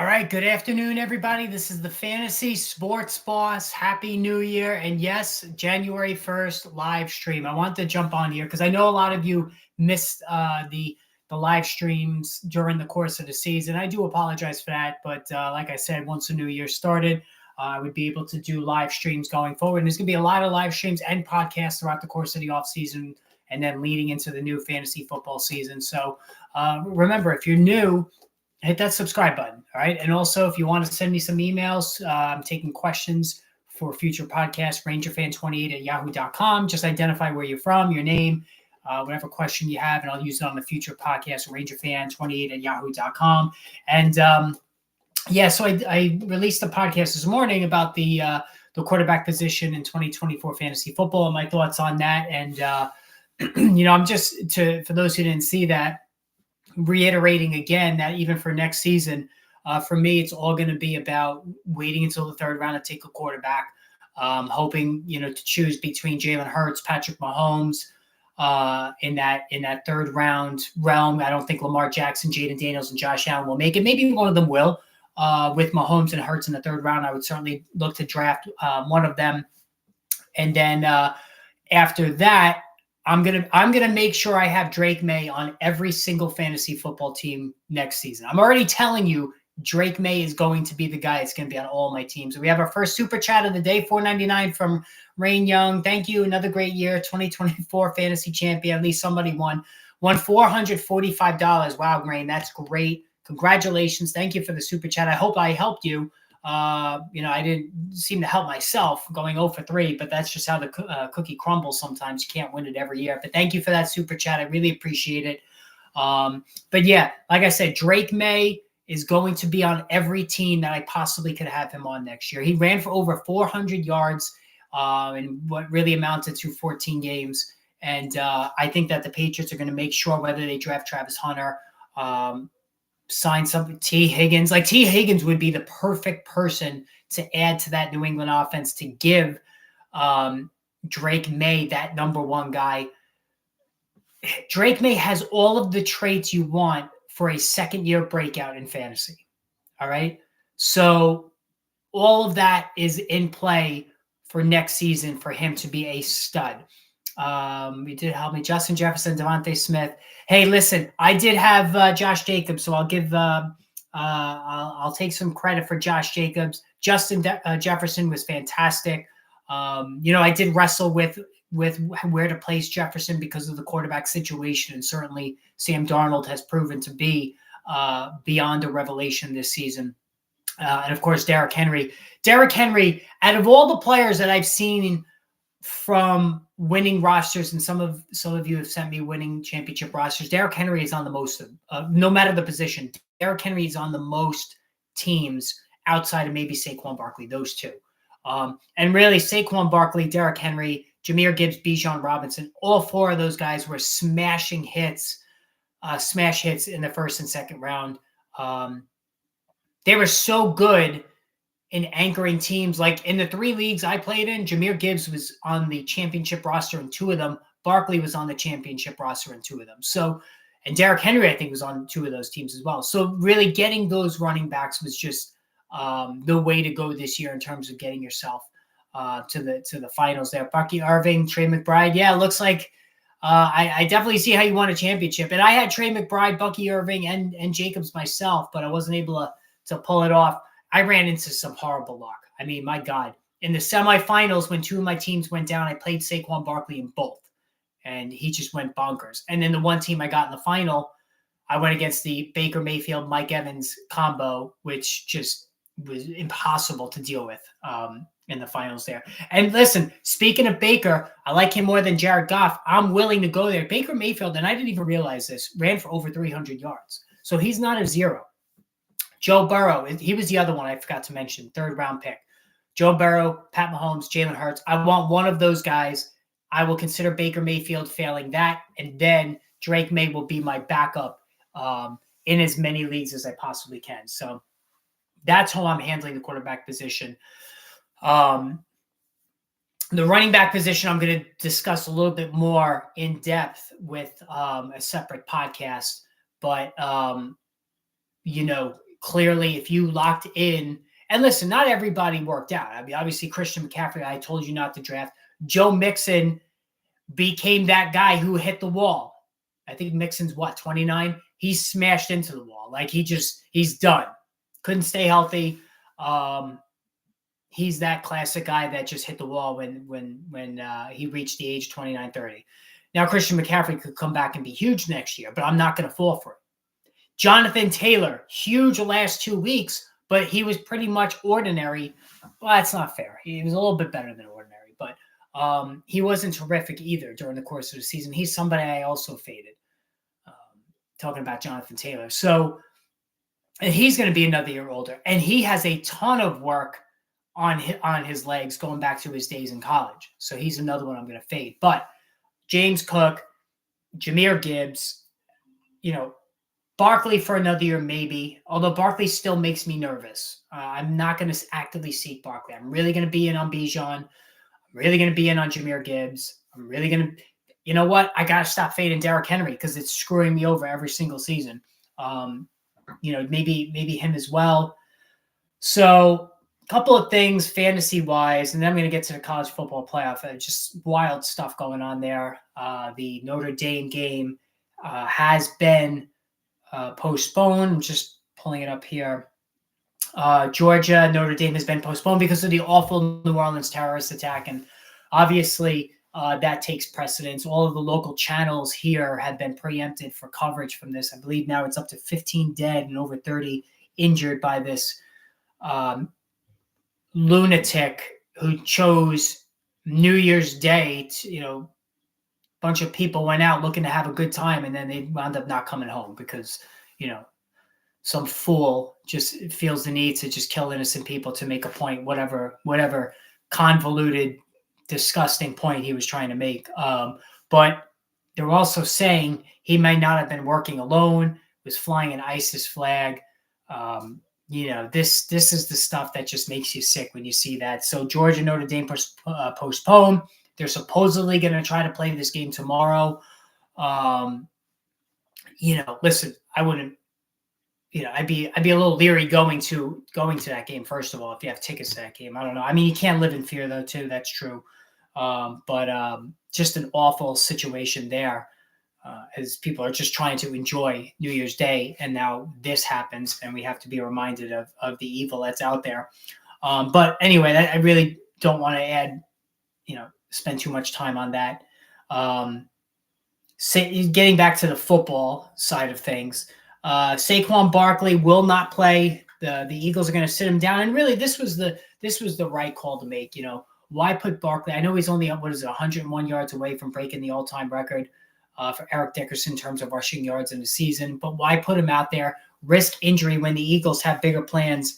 All right, good afternoon, everybody. This is the Fantasy Sports Boss. Happy New Year. And yes, January 1st live stream. I want to jump on here because I know a lot of you missed the live streams during the course of the season. I do apologize for that. But like I said, once the new year started, I would be able to do live streams going forward. And there's going to be a lot of live streams and podcasts throughout the course of the offseason and then leading into the new fantasy football season. So remember, if you're new, hit that subscribe button. All right. And also, if you want to send me some emails, I'm taking questions for future podcasts, rangerfan28 at yahoo.com. Just identify where you're from, your name, whatever question you have, and I'll use it on the future podcast, rangerfan28 at yahoo.com. And so I released a podcast this morning about the quarterback position in 2024 fantasy football and my thoughts on that. And, I'm just for those who didn't see that, reiterating again that even for next season, for me, it's all going to be about waiting until the third round to take a quarterback, hoping, to choose between Jalen Hurts, Patrick Mahomes, in that third round realm. I don't think Lamar Jackson, Jaden Daniels, and Josh Allen will make it. Maybe one of them will. With Mahomes and Hurts in the third round, I would certainly look to draft one of them. And then after that, I'm gonna make sure I have Drake May on every single fantasy football team next season. I'm already telling you, Drake May is going to be the guy that's going to be on all my teams. We have our first super chat of the day, $4.99 from Rain Young. Thank you. Another great year, 2024 fantasy champion. At least somebody won $445. Wow, Rain, that's great. Congratulations. Thank you for the super chat. I hope I helped you. I didn't seem to help myself going 0 for 3, but that's just how the cookie crumbles sometimes. You can't win it every year. But thank you for that super chat. I really appreciate it. But yeah, like I said, Drake May is going to be on every team that I possibly could have him on next year. He ran for over 400 yards in what really amounted to 14 games. And I think that the Patriots are going to make sure whether they draft Travis Hunter, sign some T. Higgins. Like T. Higgins would be the perfect person to add to that New England offense to give Drake May that number one guy. Drake May has all of the traits you want for a second-year breakout in fantasy. All right? So all of that is in play for next season for him to be a stud. You did help me. Justin Jefferson, Devontae Smith. Hey, listen, I did have Josh Jacobs, so I'll give I'll take some credit for Josh Jacobs. Justin Jefferson was fantastic. I did wrestle with where to place Jefferson because of the quarterback situation, and certainly Sam Darnold has proven to be beyond a revelation this season. And of course, Derrick Henry. Derrick Henry, out of all the players that I've seen from winning rosters, and some of you have sent me winning championship rosters, Derrick Henry is on the most, no matter the position. Derrick Henry is on the most teams outside of maybe Saquon Barkley, those two. And really, Saquon Barkley, Derrick Henry, Jahmyr Gibbs, Bijan Robinson, all four of those guys were smash hits in the first and second round. They were so good in anchoring teams. Like in the 3 leagues I played in, Jahmyr Gibbs was on the championship roster in 2 of them. Barkley was on the championship roster in 2 of them. So, and Derrick Henry, I think, was on 2 of those teams as well. So really getting those running backs was just the way to go this year in terms of getting yourself to the finals there. Bucky Irving, Trey McBride. Yeah, it looks like I definitely see how you won a championship. And I had Trey McBride, Bucky Irving, and Jacobs myself, but I wasn't able to pull it off. I ran into some horrible luck. I mean, my God. In the semifinals, when 2 of my teams went down, I played Saquon Barkley in both, and he just went bonkers. And then the one team I got in the final, I went against the Baker Mayfield, Mike Evans combo, which just was impossible to deal with in the finals there. And listen, speaking of Baker, I like him more than Jared Goff. I'm willing to go there. Baker Mayfield, and I didn't even realize this, ran for over 300 yards. So he's not a zero. Joe Burrow, he was the other one I forgot to mention, 3rd round pick. Joe Burrow, Pat Mahomes, Jalen Hurts. I want one of those guys. I will consider Baker Mayfield failing that, and then Drake May will be my backup in as many leagues as I possibly can. So that's how I'm handling the quarterback position. The running back position, I'm going to discuss a little bit more in depth with a separate podcast. But, clearly, if you locked in, and listen, not everybody worked out. I mean, obviously, Christian McCaffrey, I told you not to draft. Joe Mixon became that guy who hit the wall. I think Mixon's 29? He smashed into the wall. Like he's done. Couldn't stay healthy. He's that classic guy that just hit the wall when he reached the age 29, 30. Now, Christian McCaffrey could come back and be huge next year, but I'm not going to fall for it. Jonathan Taylor, huge the last 2 weeks, but he was pretty much ordinary. Well, that's not fair. He was a little bit better than ordinary, but he wasn't terrific either during the course of the season. He's somebody I also faded, talking about Jonathan Taylor. So and he's going to be another year older, and he has a ton of work on his legs going back to his days in college. So he's another one I'm going to fade. But James Cook, Jahmyr Gibbs, Barkley for another year, maybe. Although Barkley still makes me nervous. I'm not going to actively seek Barkley. I'm really going to be in on Bijan. I'm really going to be in on Jahmyr Gibbs. I'm really going to, you know what? I got to stop fading Derrick Henry because it's screwing me over every single season. Maybe him as well. So a couple of things fantasy-wise, and then I'm going to get to the college football playoff. Just wild stuff going on there. The Notre Dame game has been postponed. I'm just pulling it up here. Georgia, Notre Dame has been postponed because of the awful New Orleans terrorist attack. And obviously that takes precedence. All of the local channels here have been preempted for coverage from this. I believe now it's up to 15 dead and over 30 injured by this lunatic who chose New Year's Day to, bunch of people went out looking to have a good time, and then they wound up not coming home because, some fool just feels the need to just kill innocent people to make a point, whatever convoluted, disgusting point he was trying to make. But they're also saying he might not have been working alone, was flying an ISIS flag. This is the stuff that just makes you sick when you see that. So Georgia, Notre Dame postponed. They're supposedly going to try to play this game tomorrow. Listen, I wouldn't. I'd be a little leery going to that game. First of all, if you have tickets to that game, I don't know. I mean, you can't live in fear though, too. That's true. But just an awful situation there, as people are just trying to enjoy New Year's Day, and now this happens, and we have to be reminded of the evil that's out there. But anyway, I really don't want to spend too much time on that. Getting back to the football side of things, Saquon Barkley will not play. The Eagles are going to sit him down, and really, this was the right call to make. Why put Barkley? I know he's only 101 yards away from breaking the all-time record for Eric Dickerson in terms of rushing yards in the season, but why put him out there, risk injury when the Eagles have bigger plans?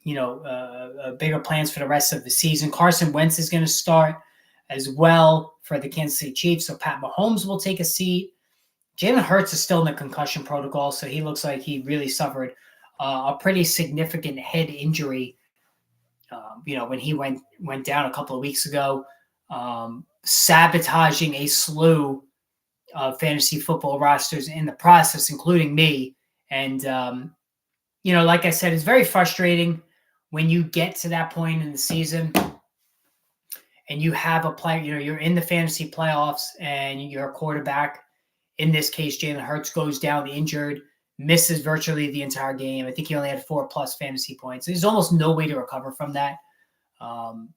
Bigger plans for the rest of the season. Carson Wentz is going to start as well for the Kansas City Chiefs, so Pat Mahomes will take a seat. Jalen Hurts is still in the concussion protocol, so he looks like he really suffered a pretty significant head injury. When he went down a couple of weeks ago, sabotaging a slew of fantasy football rosters in the process, including me. And like I said, it's very frustrating when you get to that point in the season and you have a player, you're in the fantasy playoffs and your quarterback, in this case, Jalen Hurts, goes down injured, misses virtually the entire game. I think he only had 4+ fantasy points. There's almost no way to recover from that. I've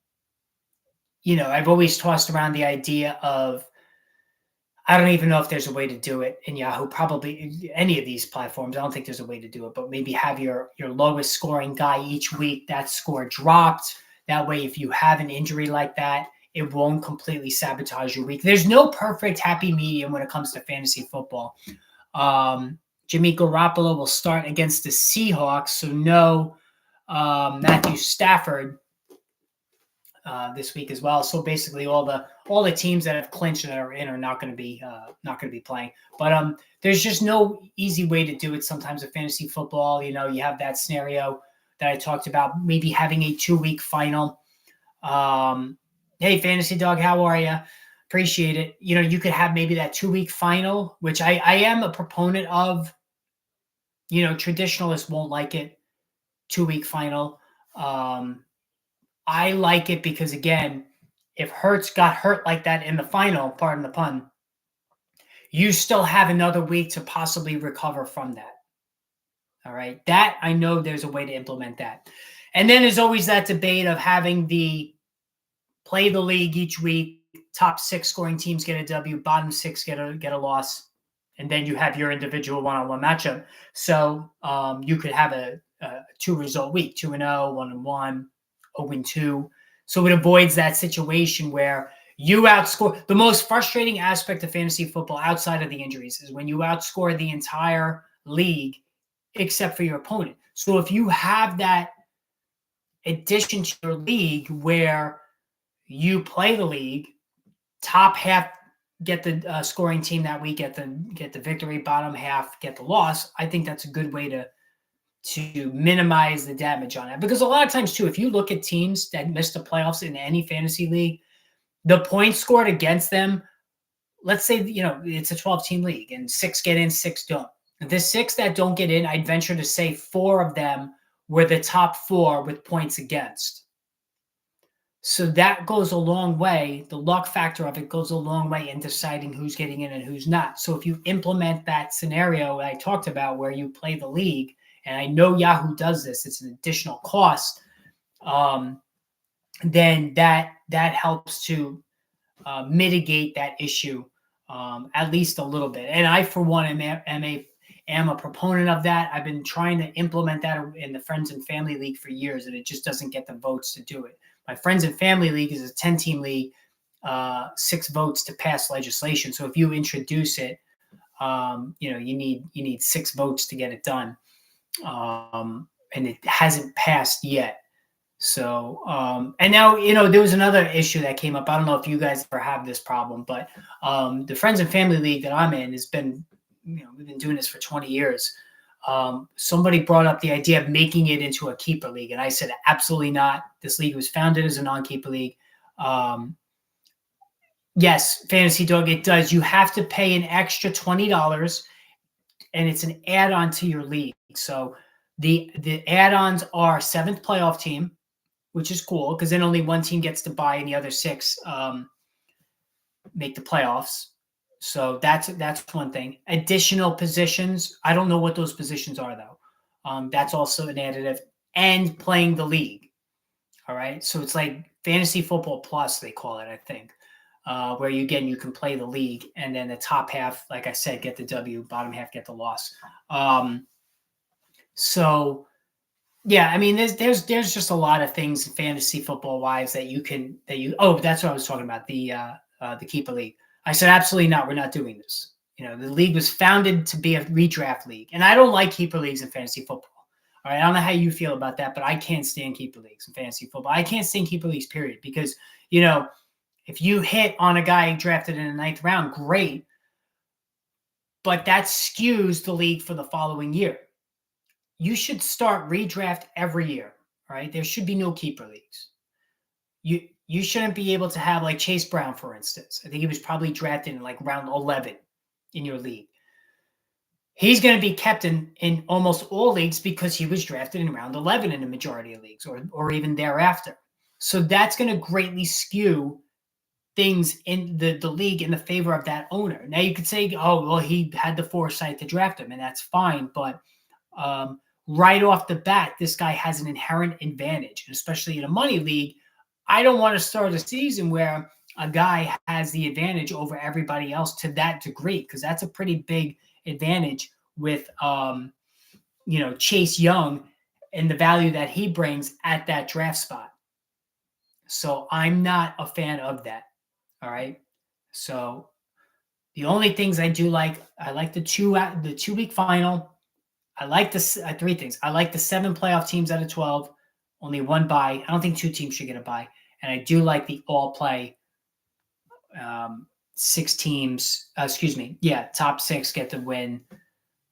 always tossed around the idea of, I don't even know if there's a way to do it in Yahoo, probably any of these platforms. I don't think there's a way to do it, but maybe have your lowest scoring guy each week, that score dropped. That way, if you have an injury like that, it won't completely sabotage your week. There's no perfect happy medium when it comes to fantasy football. Jimmy Garoppolo will start against the Seahawks, so no Matthew Stafford this week as well. So basically, all the teams that have clinched and that are in are not going to be playing. But there's just no easy way to do it. Sometimes in fantasy football, you have that scenario that I talked about, maybe having a 2-week final. Hey, Fantasy Dog, how are you? Appreciate it. You could have maybe that 2-week final, which I am a proponent of Traditionalists won't like it. 2-week final. I like it because, again, if Hurts got hurt like that in the final, pardon the pun, you still have another week to possibly recover from that. All right. That I know there's a way to implement that. And then there's always that debate of having the play the league each week. Top 6 scoring teams get a W, bottom 6 get a loss, and then you have your individual one-on-one matchup. So you could have a 2-result week: 2-0, 1-1, 0-2. So it avoids that situation where you outscore. The most frustrating aspect of fantasy football outside of the injuries is when you outscore the entire league except for your opponent. So if you have that addition to your league where you play the league, top half get the scoring team that week, get the victory, bottom half get the loss, I think that's a good way to minimize the damage on it. Because a lot of times too, if you look at teams that miss the playoffs in any fantasy league, the points scored against them, let's say it's a 12-team league and 6 get in, 6 don't. The 6 that don't get in, I'd venture to say 4 of them were the top 4 with points against. So that goes a long way. The luck factor of it goes a long way in deciding who's getting in and who's not. So if you implement that scenario I talked about where you play the league, and I know Yahoo does this, it's an additional cost, then that helps to mitigate that issue at least a little bit. And I, for one, am a proponent of that. I've been trying to implement that in the Friends and Family League for years, and it just doesn't get the votes to do it. My Friends and Family League is a 10-team league, 6 votes to pass legislation. So if you introduce it, you need 6 votes to get it done, and it hasn't passed yet. So, and now, there was another issue that came up. I don't know if you guys ever have this problem, but the Friends and Family League that I'm in has been, we've been doing this for 20 years. Somebody brought up the idea of making it into a keeper league. And I said, absolutely not. This league was founded as a non-keeper league. Yes, Fantasy Dog, it does. You have to pay an extra $20, and it's an add-on to your league. So the add-ons are 7th playoff team, which is cool because then only one team gets to buy and the other 6 make the playoffs. So that's one thing. Additional positions. I don't know what those positions are, though. That's also an additive. And playing the league. All right. So it's like Fantasy Football Plus, they call it, I think, where you can play the league. And then the top half, like I said, get the W, bottom half get the loss. So, yeah, I mean, there's just a lot of things fantasy football wise that that's what I was talking about, the keeper league. I said, absolutely not. We're not doing this. The league was founded to be a redraft league. And I don't like keeper leagues in fantasy football. All right. I don't know how you feel about that, but I can't stand keeper leagues in fantasy football. I can't stand keeper leagues, period. Because, if you hit on a guy drafted in the 9th round, great. But that skews the league for the following year. You should start redraft every year. All right. There should be no keeper leagues. You shouldn't be able to have like Chase Brown, for instance. I think he was probably drafted in like round 11 in your league. He's going to be kept in almost all leagues because he was drafted in round 11 in the majority of leagues or even thereafter. So that's going to greatly skew things in the league in the favor of that owner. Now you could say, oh, well, he had the foresight to draft him, and that's fine. But right off the bat, this guy has an inherent advantage, especially in a money league. I don't want to start a season where a guy has the advantage over everybody else to that degree, because that's a pretty big advantage with, Chase Young and the value that he brings at that draft spot. So I'm not a fan of that. All right. So the only things I do like, I like the 2-week final. I like the 3 things. I like the 7 playoff teams out of 12. Only 1 bye. I don't think 2 teams should get a bye. And I do like the all play 6 teams. Top 6 get the win,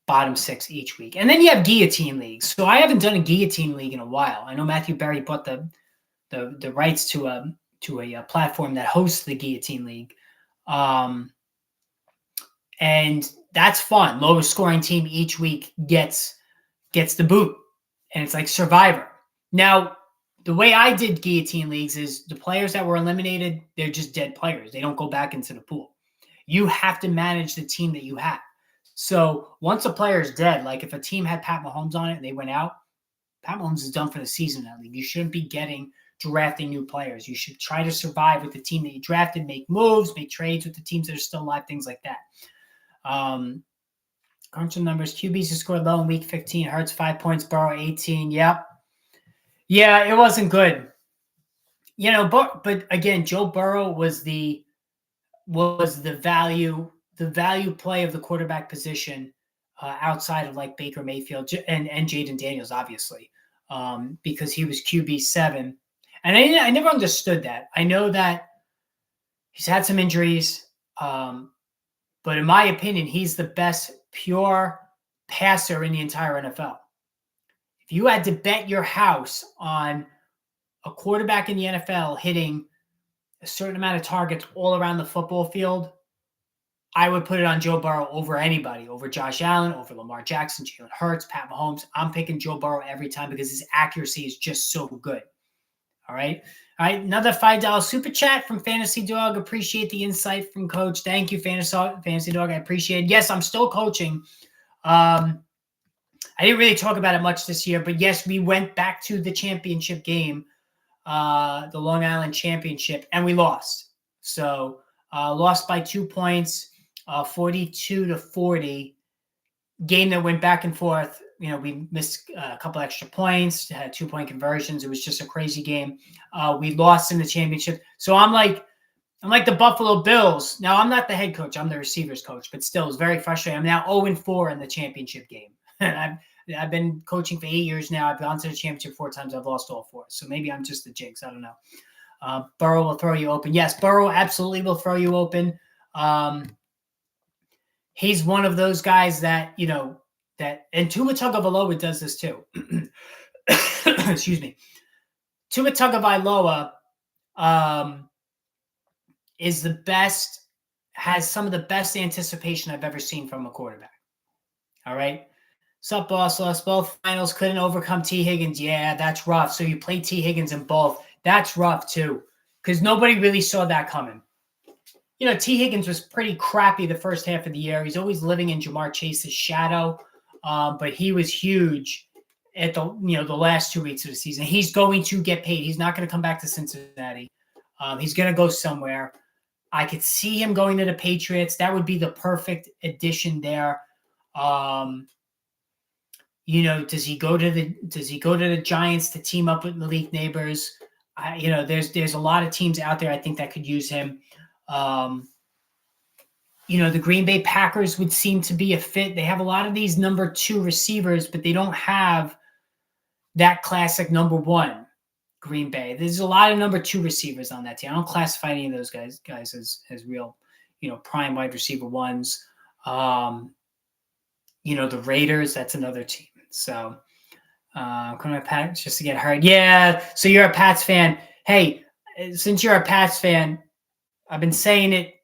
bottom 6 each week. And then you have guillotine leagues. So I haven't done a guillotine league in a while. I know Matthew Berry bought the rights to a platform that hosts the guillotine league. And that's fun. Lowest scoring team each week gets gets the boot, and it's like Survivor. Now, the way I did guillotine leagues is the players that were eliminated, they're just dead players. They don't go back into the pool. You have to manage the team that you have. So once a player is dead, like if a team had Pat Mahomes on it and they went out, Pat Mahomes is done for the season in that league. You shouldn't be drafting new players. You should try to survive with the team that you drafted, make moves, make trades with the teams that are still alive, things like that. Crunching numbers, QBs who scored low in week 15, Hurts 5 points, Burrow 18. Yep. Yeah, it wasn't good. But again, Joe Burrow was the value play of the quarterback position outside of like Baker Mayfield and Jaden Daniels, obviously, because he was QB7. And I never understood that. I know that he's had some injuries, but in my opinion, he's the best pure passer in the entire NFL. If you had to bet your house on a quarterback in the NFL hitting a certain amount of targets all around the football field, I would put it on Joe Burrow over anybody, over Josh Allen, over Lamar Jackson, Jalen Hurts, Pat Mahomes. I'm picking Joe Burrow every time because his accuracy is just so good. All right. Another $5 super chat from Fantasy Dog. Appreciate the insight from Coach. Thank you, Fantasy Dog. I appreciate it. Yes, I'm still coaching. I didn't really talk about it much this year, but yes, we went back to the championship game, the Long Island Championship, and we lost. So lost by 2 points, 42-40. Game that went back and forth. We missed a couple extra points, had 2-point conversions. It was just a crazy game. We lost in the championship. So I'm like the Buffalo Bills. Now, I'm not the head coach. I'm the receivers coach, but still, it's very frustrating. I'm now 0-4 in the championship game. I've been coaching for 8 years now. I've gone to the championship 4 times. I've lost all 4. So maybe I'm just the jinx. I don't know. Burrow will throw you open. Yes, Burrow absolutely will throw you open. He's one of those guys that, and Tua Tagovailoa does this too. Excuse me. Tua Tagovailoa is the best, has some of the best anticipation I've ever seen from a quarterback. All right. Sup, boss? Lost both finals, couldn't overcome T. Higgins. Yeah, that's rough. So you play T. Higgins in both. That's rough too, because nobody really saw that coming. T. Higgins was pretty crappy the first half of the year. He's always living in Ja'Marr Chase's shadow, but he was huge at the last 2 weeks of the season. He's going to get paid. He's not going to come back to Cincinnati. He's going to go somewhere. I could see him going to the Patriots. That would be the perfect addition there. Does he go to the Giants to team up with Malik Neighbors? There's a lot of teams out there I think that could use him. The Green Bay Packers would seem to be a fit. They have a lot of these number 2 receivers, but they don't have that classic number 1 Green Bay. There's a lot of number 2 receivers on that team. I don't classify any of those guys as real, prime wide receiver ones. The Raiders, that's another team. So coming to Pats just to get hurt. Yeah. So you're a Pats fan. Hey, since you're a Pats fan, I've been saying it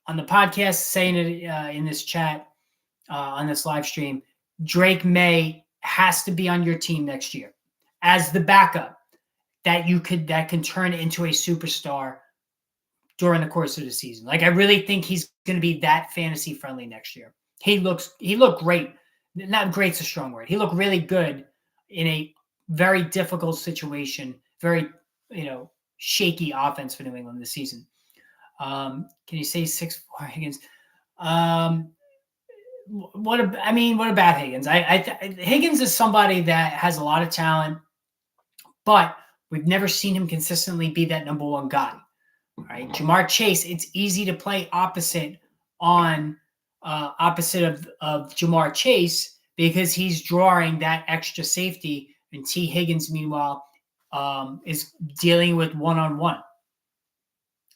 on the podcast, saying it in this chat, on this live stream. Drake May has to be on your team next year as the backup that can turn into a superstar during the course of the season. Like, I really think he's going to be that fantasy friendly next year. He looked great. Not great's a strong word. He looked really good in a very difficult situation, very, shaky offense for New England this season. Can you say 6'4" Higgins? What about Higgins? Higgins is somebody that has a lot of talent, but we've never seen him consistently be that number 1 guy. Right? Ja'Marr Chase, it's easy to play opposite of Ja'Marr Chase because he's drawing that extra safety, and T. Higgins, meanwhile, is dealing with one-on-one.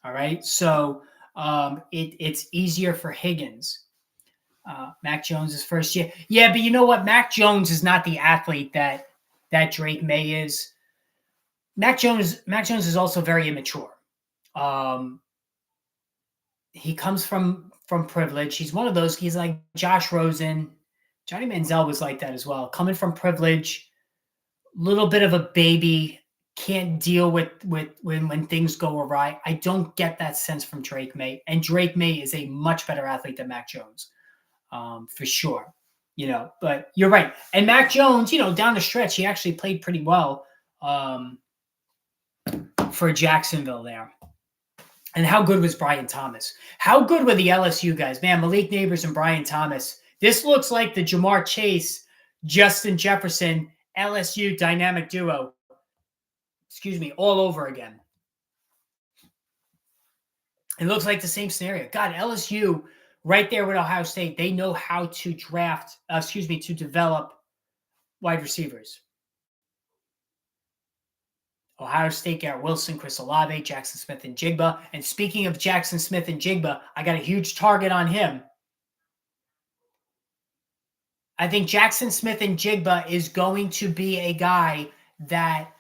All right, so it's easier for Higgins. Mac Jones is first year. Yeah, but you know what? Mac Jones is not the athlete that Drake May is. Mac Jones is also very immature. He comes from privilege. He's one of those. He's like Josh Rosen. Johnny Manziel was like that as well. Coming from privilege, little bit of a baby, can't deal with when things go awry. I don't get that sense from Drake May. And Drake May is a much better athlete than Mac Jones, for sure. But you're right. And Mac Jones, down the stretch, he actually played pretty well for Jacksonville there. And how good was Brian Thomas? How good were the LSU guys? Man, Malik Nabers and Brian Thomas. This looks like the Jamar Chase, Justin Jefferson, LSU dynamic duo. All over again. It looks like the same scenario. God, LSU right there with Ohio State, they know how to to develop wide receivers. Ohio State, Garrett Wilson, Chris Olave, Jackson Smith-Njigba. And speaking of Jackson Smith-Njigba, I got a huge target on him. I think Jackson Smith-Njigba is going to be a guy that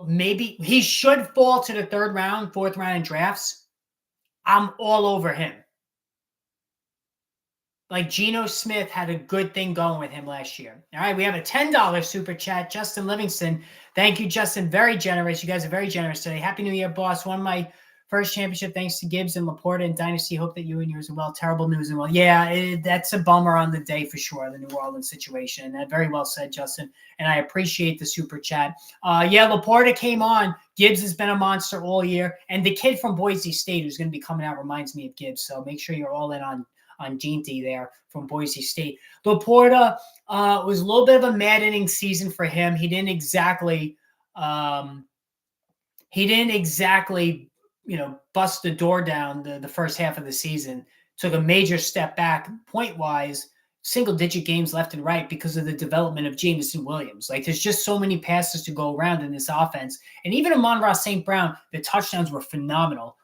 maybe he should fall to the third round, fourth round in drafts. I'm all over him. Like Geno Smith had a good thing going with him last year. All right, we have a $10 super chat. Justin Livingston. Thank you, Justin. Very generous. You guys are very generous today. Happy New Year, boss. Won my first championship thanks to Gibbs and Laporta and Dynasty. Hope that you and yours are well. Terrible news and well. Yeah, that's a bummer on the day for sure, the New Orleans situation. That very well said, Justin. And I appreciate the super chat. Laporta came on. Gibbs has been a monster all year. And the kid from Boise State who's going to be coming out reminds me of Gibbs. So make sure you're all in on Jeanty there from Boise State. Laporta was a little bit of a maddening season for him. He didn't exactly bust the door down the first half of the season. Took a major step back point-wise, single-digit games left and right because of the development of Jameson Williams. Like, there's just so many passes to go around in this offense. And even Amon-Ra St. Brown, the touchdowns were phenomenal.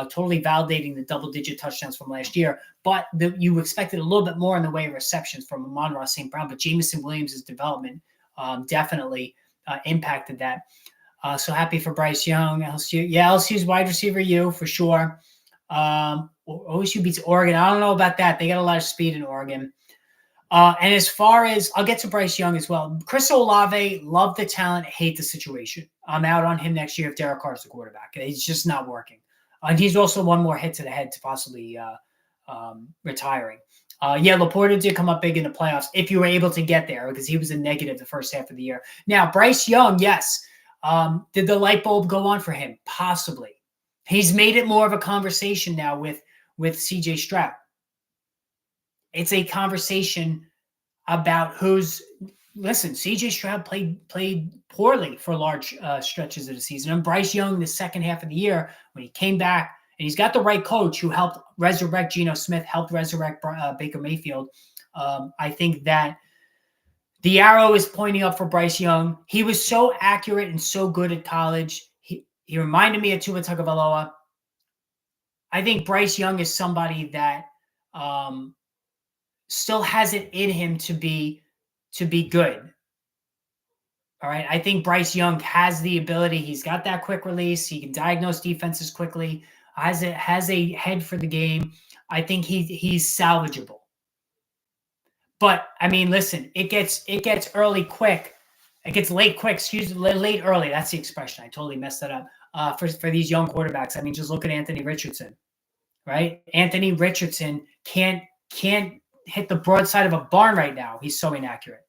Totally validating the double-digit touchdowns from last year. But you expected a little bit more in the way of receptions from Amon-Ra St. Brown. But Jameson Williams' development definitely impacted that. So happy for Bryce Young. LSU's wide receiver U for sure. OSU beats Oregon. I don't know about that. They got a lot of speed in Oregon. And as far as, I'll get to Bryce Young as well. Chris Olave, love the talent, hate the situation. I'm out on him next year if Derek Carr's the quarterback. It's just not working. And he's also one more hit to the head to possibly retiring. Laporta did come up big in the playoffs if you were able to get there because he was a negative the first half of the year. Now, Bryce Young, yes. Did the light bulb go on for him? Possibly. He's made it more of a conversation now with CJ Stroud. It's a conversation about CJ Stroud played poorly for large stretches of the season. And Bryce Young, the second half of the year, when he came back, and he's got the right coach who helped resurrect Geno Smith, helped resurrect Baker Mayfield. I think that the arrow is pointing up for Bryce Young. He was so accurate and so good at college. He reminded me of Tua Tagovailoa. I think Bryce Young is somebody that still has it in him to be good. All right. I think Bryce Young has the ability. He's got that quick release. He can diagnose defenses quickly. Has a head for the game. I think he's salvageable. But I mean, listen, it gets early quick. It gets late quick. Late early. That's the expression. I totally messed that up. For these young quarterbacks. I mean, just look at Anthony Richardson, right? Anthony Richardson can't hit the broadside of a barn right now. He's so inaccurate.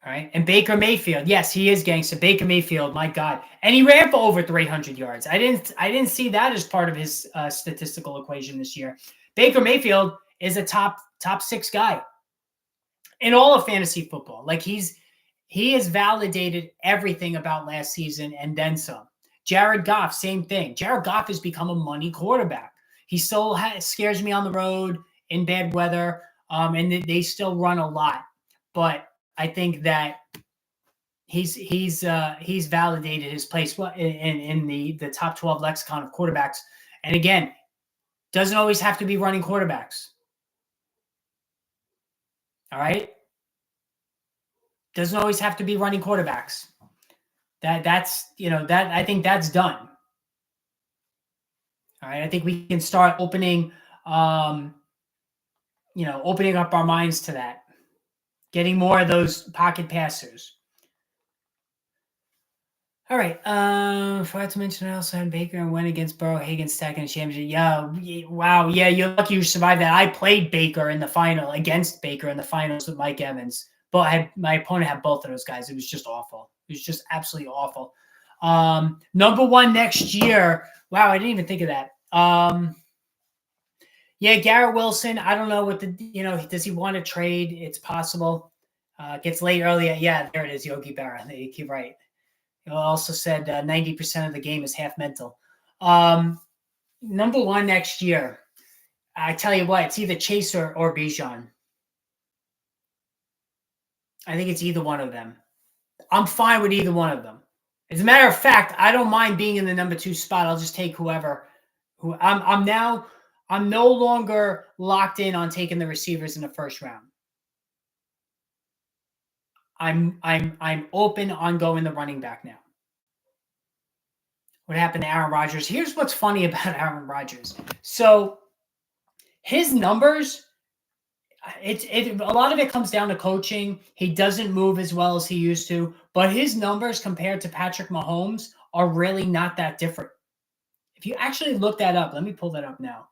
All right. And Baker Mayfield. Yes, he is gangster. Baker Mayfield, my God. And he ran for over 300 yards. I didn't see that as part of his statistical equation this year. Baker Mayfield is a top 6 guy in all of fantasy football. Like he has validated everything about last season and then some. Jared Goff, same thing. Jared Goff has become a money quarterback. He still scares me on the road in bad weather, and they still run a lot. But I think that he's validated his place in the top 12 lexicon of quarterbacks. And again, doesn't always have to be running quarterbacks. All right? Doesn't always have to be running quarterbacks. That's I think that's done. All right, I think we can start opening opening up our minds to that, getting more of those pocket passers. All right. Forgot to mention I also had Baker and went against Burrow, Higgins, stacking the championship. Yeah. Wow. Yeah. You're lucky you survived that. I played Baker in the final against Baker in the finals with Mike Evans, but my opponent had both of those guys. It was just awful. It was just absolutely awful. Number one next year. Wow. I didn't even think of that. Yeah. Garrett Wilson. I don't know what does he want to trade? It's possible. Gets late earlier. Yeah. There it is. Yogi Berra. You're right. It also said 90% of the game is half mental. Number one next year. I tell you what, it's either Chase or Bijan. I think it's either one of them. I'm fine with either one of them. As a matter of fact, I don't mind being in the number 2 spot. I'll just take whoever. I'm no longer locked in on taking the receivers in the first round. I'm open on going the running back now. What happened to Aaron Rodgers? Here's what's funny about Aaron Rodgers. So his numbers, a lot of it comes down to coaching. He doesn't move as well as he used to, but his numbers compared to Patrick Mahomes are really not that different. If you actually look that up, let me pull that up now.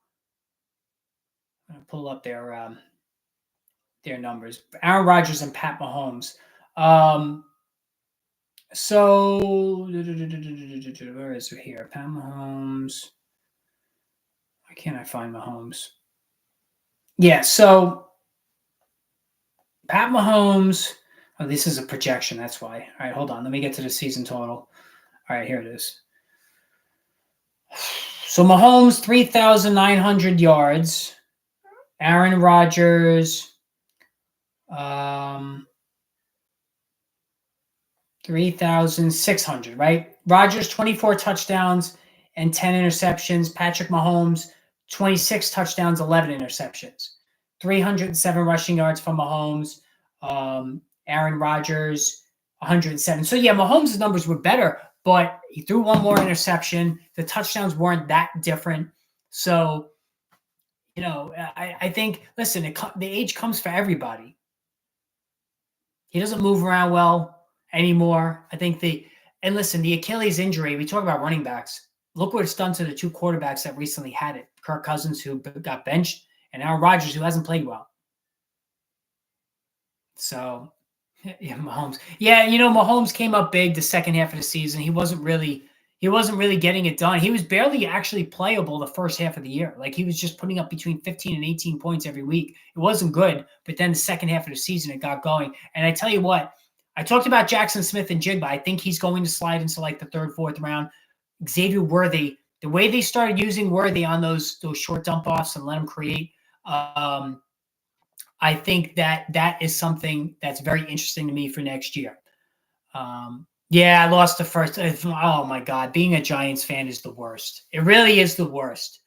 I'm going to pull up their numbers. Aaron Rodgers and Pat Mahomes. So where is it here? Pat Mahomes. Why can't I find Mahomes? Yeah, so Pat Mahomes. Oh, this is a projection. That's why. All right, hold on. Let me get to the season total. All right, here it is. So Mahomes, 3,900 yards. Aaron Rodgers, 3,600, right? Rodgers, 24 touchdowns and 10 interceptions. Patrick Mahomes, 26 touchdowns, 11 interceptions. 307 rushing yards from Mahomes. Aaron Rodgers, 107. So, yeah, Mahomes' numbers were better, but he threw one more interception. The touchdowns weren't that different. So, I think, listen, the age comes for everybody. He doesn't move around well anymore. I think the Achilles injury, we talk about running backs. Look what it's done to the 2 quarterbacks that recently had it. Kirk Cousins, who got benched, and Aaron Rodgers, who hasn't played well. So, yeah, Mahomes. Yeah, Mahomes came up big the second half of the season. He wasn't really getting it done. He was barely actually playable the first half of the year. Like, he was just putting up between 15 and 18 points every week. It wasn't good, but then the second half of the season, it got going. And I tell you what, I talked about Jackson Smith-Njigba. I think he's going to slide into like the 3rd, 4th round. Xavier Worthy, the way they started using Worthy on those short dump offs and let him create, I think that is something that's very interesting to me for next year. Yeah, I lost the first. Oh my God, being a Giants fan is the worst. It really is the worst.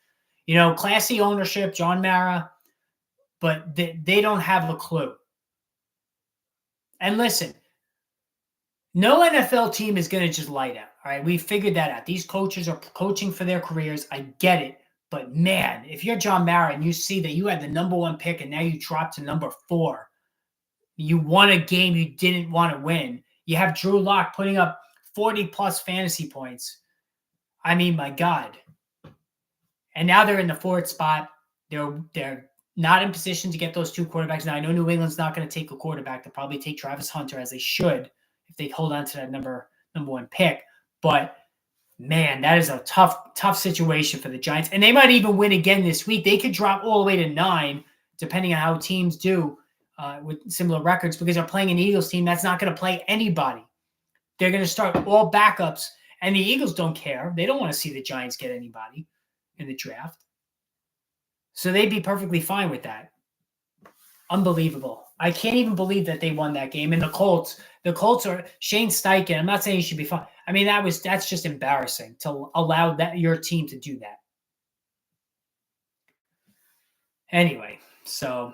Classy ownership, John Mara, but they don't have a clue. And listen, no NFL team is going to just light out. All right, we figured that out. These coaches are coaching for their careers. I get it. But man, if you're John Mara and you see that you had the number 1 pick and now you dropped to number 4, you won a game you didn't want to win. You have Drew Lock putting up 40-plus fantasy points. I mean, my God. And now they're in the 4th spot. They're not in position to get those 2 quarterbacks. Now, I know New England's not going to take a quarterback. They'll probably take Travis Hunter, as they should, if they hold on to that number 1 pick. But, man, that is a tough situation for the Giants. And they might even win again this week. They could drop all the way to 9, depending on how teams do. With similar records, because they're playing an Eagles team that's not going to play anybody. They're going to start all backups, and the Eagles don't care. They don't want to see the Giants get anybody in the draft. So they'd be perfectly fine with that. Unbelievable. I can't even believe that they won that game. And the Colts are Shane Steichen. I'm not saying he should be fine. I mean, that's just embarrassing to allow your team to do that. Anyway, so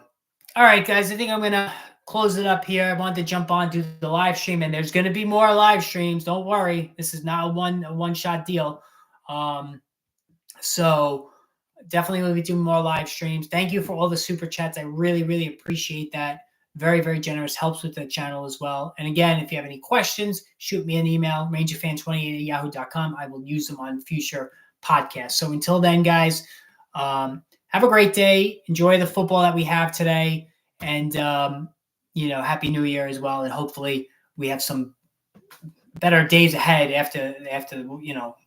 all right, guys, I think I'm going to close it up here. I wanted to jump on, do the live stream, and there's going to be more live streams. Don't worry. This is not a one-shot deal. So definitely will be doing more live streams. Thank you for all the super chats. I really, really appreciate that. Very, very generous. Helps with the channel as well. And again, if you have any questions, shoot me an email, rangerfan28@yahoo.com. I will use them on future podcasts. So until then, guys, have a great day. Enjoy the football that we have today. And, Happy New Year as well. And hopefully we have some better days ahead after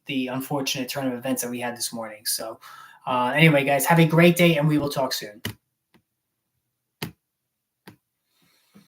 the unfortunate turn of events that we had this morning. So anyway, guys, have a great day, and we will talk soon.